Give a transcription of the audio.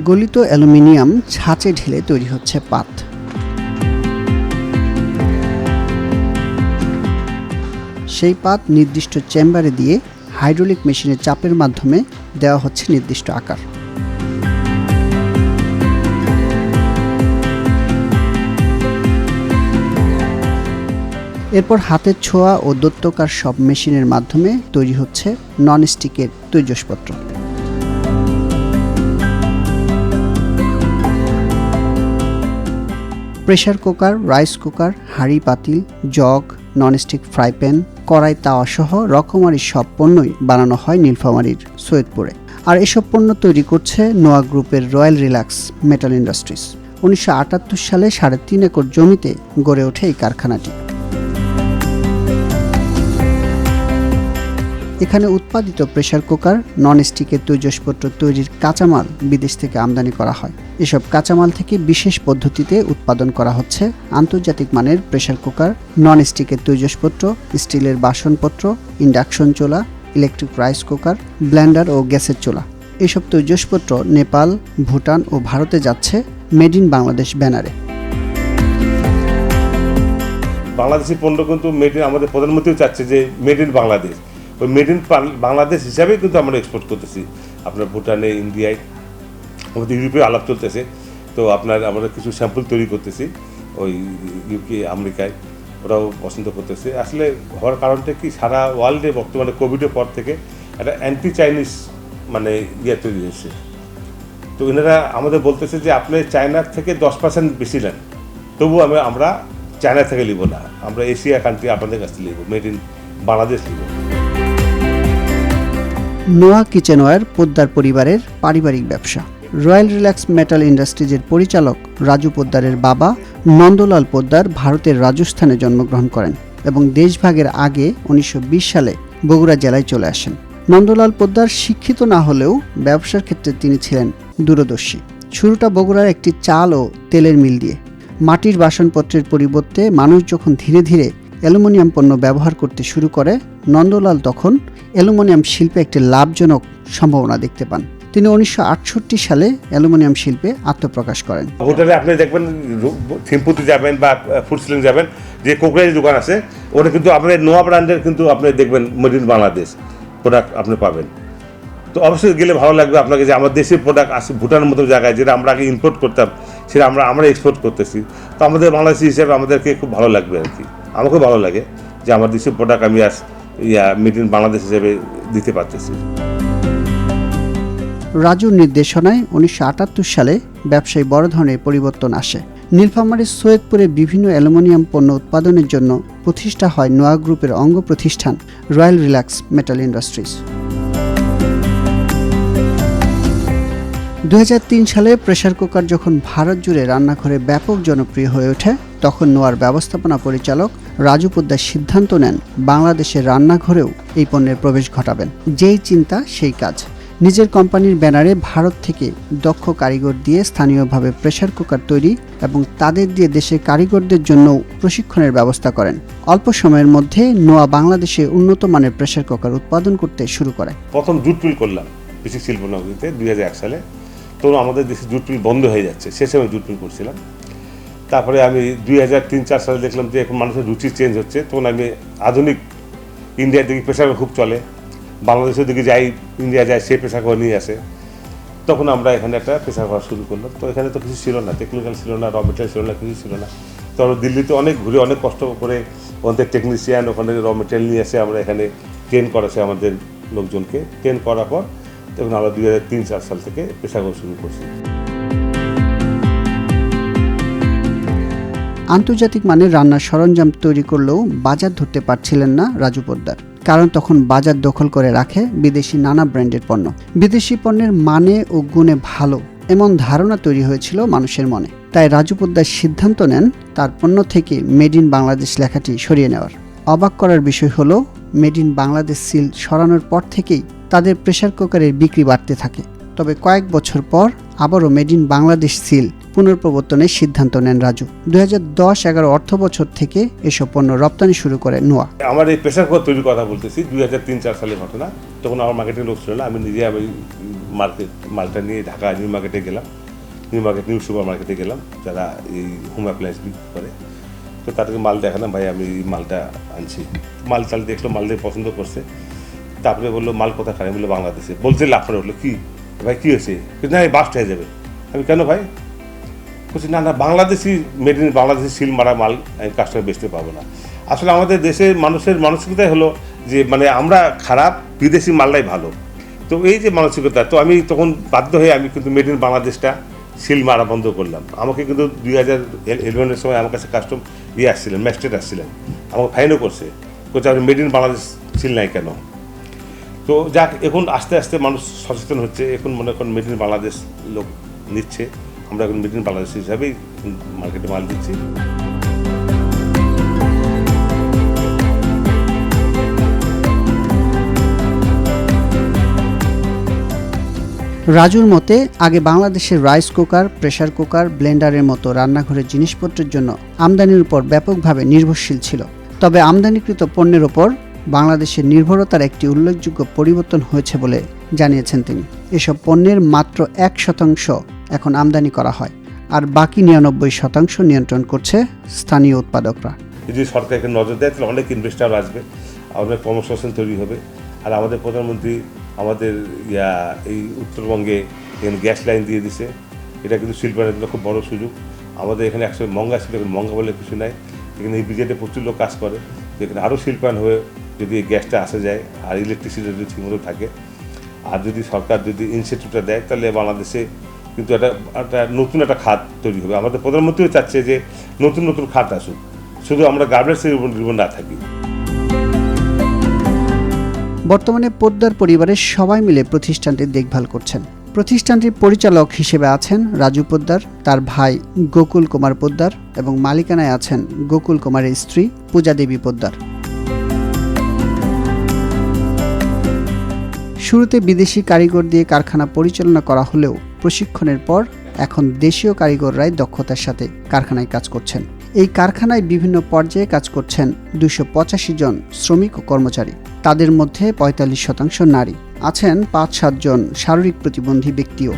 গলিত অ্যালুমিনিয়াম ছাঁচে ঢেলে তৈরি হচ্ছে পাত। সেই পাত নির্দিষ্ট চেম্বারে দিয়ে হাইড্রোলিক মেশিনের চাপের মাধ্যমে দেওয়া হচ্ছে নির্দিষ্ট আকার। এরপর হাতের ছোঁয়া ও দৈত্যকার সব মেশিনের মাধ্যমে তৈরি হচ্ছে ননস্টিকের তৈজসপত্র। প্রেসার কুকার, রাইস কুকার, হাঁড়ি পাতিল, জগ, ননস্টিক ফ্রাই প্যান, কড়াই, তাওয়া সহ রকমারি সব পণ্যই বানানো হয় নীলফামারীর সৈয়দপুরে। আর এসব পণ্য তৈরি করছে নোয়া গ্রুপের রয়্যাল রিল্যাক্স মেটাল ইন্ডাস্ট্রিজ। 1978 সালে 3.5 একর জমিতে গড়ে ওঠে এই কারখানাটি। এখানে উৎপাদিত প্রেসার কুকার, ননস্টিকের তৈজসপত্র তৈরির কাঁচামাল বিদেশ থেকে আমদানি করা হয়। এসব কাঁচামাল থেকে বিশেষ পদ্ধতিতে উৎপাদন করা হচ্ছে আন্তর্জাতিক মানের প্রেসার কুকার, ননস্টিকের তৈজসপত্র, স্টিলের বাসনপত্র, ইন্ডাকশন চুলা, ইলেকট্রিক রাইস কুকার, ব্লেন্ডার ও গ্যাসের চুলা। এসব তৈজসপত্র নেপাল, ভুটান ও ভারতে যাচ্ছে মেড ইন বাংলাদেশ ব্যানারে। বাংলাদেশি পণ্য কিন্তু মেড ইন, আমাদের প্রধানমন্ত্রীও চাচ্ছে যে মেড ইন বাংলাদেশ, ওই মেড ইন বাংলাদেশ হিসাবেই কিন্তু আমরা এক্সপোর্ট করতেছি। আপনার ভুটানে, ইন্ডিয়ায়, আমাদের ইউরোপে আলাপ চলতেছে। তো আমরা কিছু স্যাম্পল তৈরি করতেছি ওই ইউকে, আমেরিকায়, ওরাও পছন্দ করতেছে। আসলে হওয়ার কারণটা কি, সারা ওয়ার্ল্ডে বর্তমানে কোভিডের পর থেকে একটা অ্যান্টি চাইনিজ তৈরি হয়েছে। তো এনারা আমাদের বলতেছে যে আপনি চায়নার থেকে 10% বেশি নেন, তবু আমরা চায়না থেকে নিব না, আমরা এশিয়া কান্ট্রি আপনাদের কাছ থেকে নিব, মেড ইন বাংলাদেশ নিব। নোয়া কিচেনওয়্যার পোদ্দার পরিবারের পারিবারিক ব্যবসা। রয়্যাল রিল্যাক্স মেটাল ইন্ডাস্ট্রিজের পরিচালক রাজু পোদ্দারের বাবা নন্দলাল পোদ্দার ভারতের রাজস্থানে জন্মগ্রহণ করেন এবং দেশভাগের আগে 1920 সালে বগুড়া জেলায় চলে আসেন। নন্দলাল পোদ্দার শিক্ষিত না হলেও ব্যবসার ক্ষেত্রে তিনি ছিলেন দূরদর্শী। শুরুটা বগুড়ার একটি চাল ও তেলের মিল দিয়ে। মাটির বাসনপত্রের পরিবর্তে মানুষ যখন ধীরে ধীরে অ্যালুমিনিয়াম পণ্য ব্যবহার করতে শুরু করে, নন্দলাল তখন অ্যালুমিনিয়াম শিল্পে একটি লাভজনক সম্ভাবনা দেখতে পান। তিনি 1968 সালে অ্যালুমিনিয়াম শিল্পে আত্মপ্রকাশ করেন। হোটেলে আপনি দেখবেন, থিমপুতে যাবেন বা ফুড সিলিং যাবেন, যে কোকরাইয়ের দোকান আছে, ওটা কিন্তু আপনার নোয়া ব্র্যান্ডের কিন্তু আপনি দেখবেন মেড ইন বাংলাদেশ প্রোডাক্ট আপনি পাবেন। তো অবশ্যই গেলে ভালো লাগবে আপনাকে যে আমার দেশের প্রোডাক্ট আছে, ভুটানের মতো জায়গায় যেটা আমরা আগে ইম্পোর্ট করতাম সেটা আমরা এক্সপোর্ট করতেছি। তো আমাদের বাংলাদেশি হিসেবে আমাদেরকে খুব ভালো লাগবে আর কি, আমাকেও ভালো লাগে যে আমার দেশের প্রোডাক্ট আমি মেড ইন বাংলাদেশ হিসেবে দিতে পারতেছি। রাজুর নির্দেশনায় 1978 সালে ব্যবসায় বড় ধরনের পরিবর্তন আসে। নীলফামারীর সৈয়দপুরে বিভিন্ন অ্যালুমিনিয়াম পণ্য উৎপাদনের জন্য প্রতিষ্ঠা হয় নোয়া গ্রুপের অঙ্গ প্রতিষ্ঠান রয়্যাল রিল্যাক্স মেটাল ইন্ডাস্ট্রিজ। 2003 সালে প্রেসার কুকার যখন ভারত জুড়ে রান্নাঘরে ব্যাপক জনপ্রিয় হয়ে ওঠে, তখন নোয়ার ব্যবস্থাপনা পরিচালক রাজু পোদ্দার সিদ্ধান্ত নেন বাংলাদেশের রান্নাঘরেও এই পণ্যের প্রবেশ ঘটাবেন। যেই চিন্তা সেই কাজ। নিজের কোম্পানির ব্যানারে ভারত থেকে দক্ষ কারিগর দিয়ে স্থানীয়ভাবে প্রেসার কুকার তৈরি এবং তাদের দিয়ে দেশের কারিগরদের জন্য প্রশিক্ষণের ব্যবস্থা করেন। অল্প সময়ের মধ্যে নোয়া বাংলাদেশে উন্নত মানের প্রেসার কুকার উৎপাদন করতে শুরু করে। প্রথম জুট মিল করলাম বেসিক শিল্পনগরীতে 2001 সালে। তো আমাদের দেশে জুট মিল বন্ধ হয়ে যাচ্ছে, সে সময় জুট মিল করছিলাম। তারপরে আমি 2003-4 সালে দেখলাম যে এখন মানুষের রুচি চেঞ্জ হচ্ছে, তখন আমি আধুনিক ইন্ডিয়ার দিকে প্রেসার কুকার খুব চলে, বাংলাদেশের দিকে যাই, ইন্ডিয়া যায়, সে প্রেসার কুকার নিয়ে আসে। তখন আমরা এখানে একটা প্রেসার কুকার শুরু করলাম। তো এখানে তো কিছু ছিল না, টেকনিক্যাল ছিল না, র মেটেরিয়াল ছিল না, কিছু ছিল না। তো আমরা দিল্লিতে অনেক ঘুরে অনেক কষ্ট করে ওখানে টেকনিশিয়ান, ওখানে র মেটেরিয়াল নিয়ে এসে আমরা এখানে ট্রেন করাছে আমাদের লোকজনকে। ট্রেন করার পর তখন আমরা 2003-4 সাল থেকে প্রেসার কুকার শুরু করছি। আন্তর্জাতিক মানের রান্নার সরঞ্জাম তৈরি করলেও বাজার ধরতে পারছিলেন না রাজু পোদ্দার, কারণ তখন বাজার দখল করে রাখে বিদেশি নানা ব্র্যান্ডের পণ্য। বিদেশি পণ্যের মানে ও গুণে ভালো এমন ধারণা তৈরি হয়েছিল মানুষের মনে। তাই রাজু পোদ্দার সিদ্ধান্ত নেন তার পণ্য থেকে মেড ইন বাংলাদেশ লেখাটি সরিয়ে নেওয়ার। অবাক করার বিষয় হলো, মেড ইন বাংলাদেশ সিল সরানোর পর থেকেই তাদের প্রেসার কুকারের বিক্রি বাড়তে থাকে। তবে কয়েক বছর পর আবারও মেড ইন বাংলাদেশ সিল পুনঃপ্রবর্তনের সিদ্ধান্ত নেন রাজু। 2010-11 অর্থ বছর থেকে এসব পণ্য রপ্তানি শুরু করে নোয়া। আমার এই প্রেসার কুকার তৈরির কথা বলতেছি 2003-4 সালের ঘটনা। তখন আমার মার্কেটিং লোক ছিল না, আমি নিজে মালটা নিয়ে ঢাকা নিউ মার্কেটে গেলাম, নিউ সুপার মার্কেটে গেলাম, যারা এই হোম অ্যাপ্লায়েন্স বিক্রি করে। তো তাদেরকে মাল দেখালাম, ভাই আমি এই মালটা আনছি। মাল দেখলো, মাল দিয়ে পছন্দ করছে। তারপরে বললো মাল কোথায় খাই, বললো বাংলাদেশে। বলছে লাভ করে উঠলো, কি ভাই কী হয়েছে? না এই বাস্ট হয়ে যাবে। আমি কেন ভাই? বলছি না Bangladeshi made in Bangladeshi seal মারা মাল আমি কাস্টমার বেচতে পাবো না। আসলে আমাদের দেশের মানুষের মানসিকতাই হলো যে মানে আমরা খারাপ, বিদেশি মালটাই ভালো। তো এই যে মানসিকতা, তো আমি তখন বাধ্য হয়ে আমি কিন্তু মেড ইন বাংলাদেশটা সিল মারা বন্ধ করলাম। আমাকে কিন্তু 2011-এর সময় আমার কাছে কাস্টম আসছিলেন, ম্যাজিস্ট্রেট আসছিলেন, আমাকে ফাইনও করছে আপনি মেড ইন বাংলাদেশ সিল নাই কেন। তো যাক, এখন আস্তে আস্তে মানুষ সচেতন হচ্ছে, এখন মনে করেন মেড ইন বাংলাদেশ লোক নিচ্ছে। আমরা এখন মেড ইন বাংলাদেশ হিসাবেই মার্কেটে মাল দিচ্ছি। রাজুর মতে আগে বাংলাদেশের রাইস কুকার, প্রেসার কুকার, ব্লেন্ডারের মতো রান্নাঘরের জিনিসপত্রের জন্য আমদানির উপর ব্যাপকভাবে নির্ভরশীল ছিল। তবে আমদানিকৃত পণ্যের ওপর বাংলাদেশের নির্ভরতার একটি উল্লেখযোগ্য পরিবর্তন হয়েছে বলে জানিয়েছেন তিনি। এসব পণ্যের মাত্র 1% এখন আমদানি করা হয়, আর বাকি 99% নিয়ন্ত্রণ করছে স্থানীয় উৎপাদকরা। যদি সরকার এখানে নজর দেয় তাহলে অনেক ইনভেস্টার আসবে, অনেক কর্মসংস্থান তৈরি হবে। আর আমাদের প্রধানমন্ত্রী আমাদের এই উত্তরবঙ্গে এখানে গ্যাস লাইন দিয়ে দিছে, এটা কিন্তু শিল্পায়নের জন্য খুব বড় সুযোগ। আমাদের এখানে একসময় মঙ্গা ছিল, এখন মঙ্গা বলে কিছু নাই। এখানে এই ব্রিগেডে প্রচুর লোক কাজ করে, এখানে আরও শিল্পায়ন হয়ে যদি এই গ্যাসটা আসা যায় আর ইলেকট্রিসিটি যদি ঠিকমতো থাকে, আর যদি সরকার যদি ইনস্টিটিউটটা দেয়, তাহলে বাংলাদেশে কিন্তু একটা নতুন একটা খাত তৈরি হবে। আমাদের প্রধানমন্ত্রীও চাচ্ছে যে নতুন নতুন খাত আসুক, শুধু আমরা গার্মেন্টসের উপর নির্ভর না থাকি। বর্তমানে পোদ্দার পরিবারের সবাই মিলে প্রতিষ্ঠানটির দেখভাল করছেন। প্রতিষ্ঠানটির পরিচালক হিসেবে আছেন রাজু পোদ্দার, তার ভাই গোকুল কুমার পোদ্দার এবং মালিকানায় আছেন গোকুল কুমারের স্ত্রী পূজা দেবী পোদ্দার। শুরুতে বিদেশি কারিগর দিয়ে কারখানা পরিচালনা করা হলেও প্রশিক্ষণের পর এখন দেশীয় কারিগররাই দক্ষতার সাথে কারখানায় কাজ করছেন। এই কারখানায় বিভিন্ন পর্যায়ে কাজ করছেন 285 জন শ্রমিক ও কর্মচারী। তাদের মধ্যে 45% নারী, আছেন 5-7 জন শারীরিক প্রতিবন্ধী ব্যক্তিও।